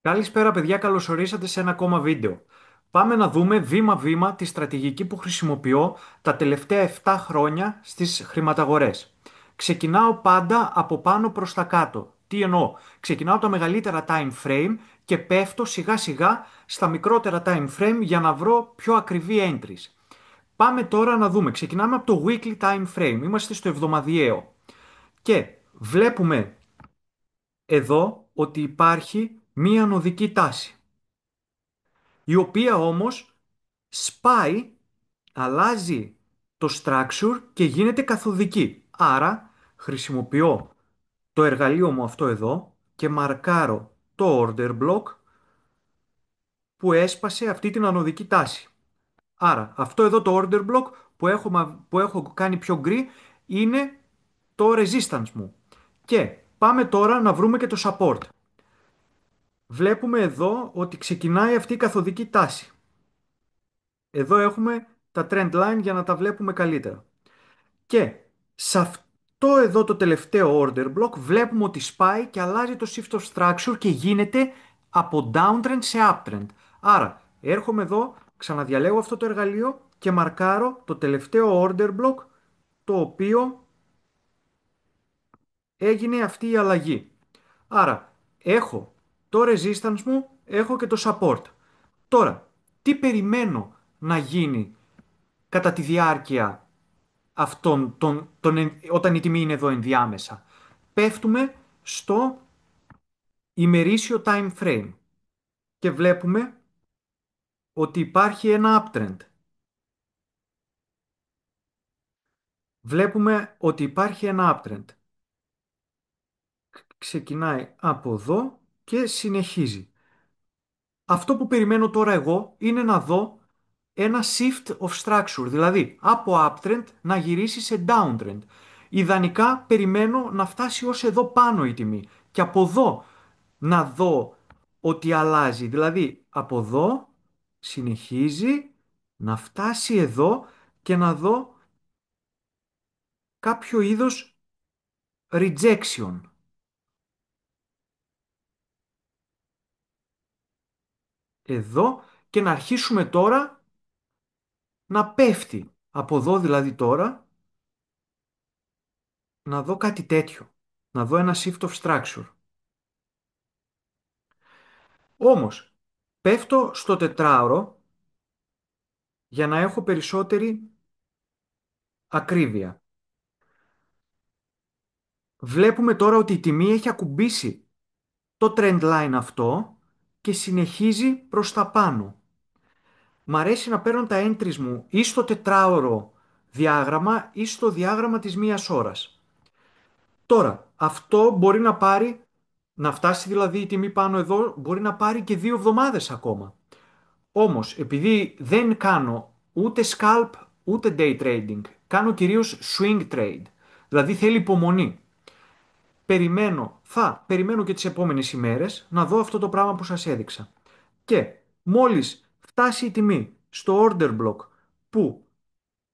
Καλησπέρα παιδιά, καλώς ορίσατε σε ένα ακόμα βίντεο. Πάμε να δούμε βήμα-βήμα τη στρατηγική που χρησιμοποιώ τα τελευταία 7 χρόνια στις χρηματαγορές. Ξεκινάω πάντα από πάνω προς τα κάτω. Τι εννοώ? Ξεκινάω από τα μεγαλύτερα time frame και πέφτω σιγά σιγά στα μικρότερα time frame για να βρω πιο ακριβή entries. Πάμε τώρα να δούμε. Ξεκινάμε από το weekly time frame. Είμαστε στο εβδομαδιαίο. Και βλέπουμε εδώ ότι υπάρχει μία ανωδική τάση, η οποία όμως σπάει, αλλάζει το structure και γίνεται καθοδική. Άρα χρησιμοποιώ το εργαλείο μου αυτό εδώ και μαρκάρω το order block που έσπασε αυτή την ανωδική τάση. Άρα αυτό εδώ το order block που έχω κάνει πιο γκρι είναι το resistance μου. Και πάμε τώρα να βρούμε και το support. Βλέπουμε εδώ ότι ξεκινάει αυτή η καθοδική τάση. Εδώ έχουμε τα trend line για να τα βλέπουμε καλύτερα. Και σε αυτό εδώ το τελευταίο order block βλέπουμε ότι σπάει και αλλάζει το shift of structure και γίνεται από downtrend σε uptrend. Άρα έρχομαι εδώ, ξαναδιαλέγω αυτό το εργαλείο και μαρκάρω το τελευταίο order block το οποίο έγινε αυτή η αλλαγή. Άρα έχω το resistance μου, έχω και το support. Τώρα, τι περιμένω να γίνει κατά τη διάρκεια όταν η τιμή είναι εδώ ενδιάμεσα? Πέφτουμε στο ημερήσιο time frame και βλέπουμε ότι υπάρχει ένα uptrend. Βλέπουμε ότι υπάρχει ένα uptrend. Ξεκινάει από εδώ και συνεχίζει. Αυτό που περιμένω τώρα εγώ είναι να δω ένα shift of structure, δηλαδή από uptrend να γυρίσει σε downtrend. Ιδανικά περιμένω να φτάσει ως εδώ πάνω η τιμή και από εδώ να δω ότι αλλάζει. Δηλαδή από εδώ συνεχίζει να φτάσει εδώ και να δω κάποιο είδος rejection. Εδώ και να αρχίσουμε τώρα να πέφτει. Από εδώ δηλαδή τώρα να δω κάτι τέτοιο. Να δω ένα shift of structure. Όμως πέφτω στο τετράωρο για να έχω περισσότερη ακρίβεια. Βλέπουμε τώρα ότι η τιμή έχει ακουμπήσει το trend line αυτό και συνεχίζει προς τα πάνω. Μ' αρέσει να παίρνω τα entries μου ή στο τετράωρο διάγραμμα ή στο διάγραμμα της μίας ώρας. Τώρα, αυτό μπορεί να φτάσει δηλαδή η τιμή πάνω εδώ, μπορεί να πάρει και 2 εβδομάδες ακόμα. Όμως, επειδή δεν κάνω ούτε scalp ούτε day trading, κάνω κυρίως swing trade, δηλαδή θέλει υπομονή. Θα περιμένω και τις επόμενες ημέρες να δω αυτό το πράγμα που σας έδειξα. Και μόλις φτάσει η τιμή στο order block που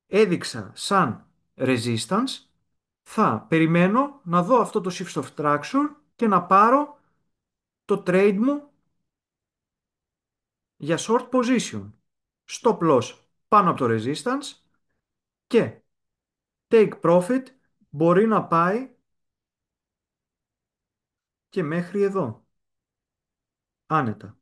έδειξα σαν resistance, θα περιμένω να δω αυτό το shift of structure και να πάρω το trade μου για short position. Stop loss πάνω από το resistance και take profit μπορεί να πάει και μέχρι εδώ. Άνετα.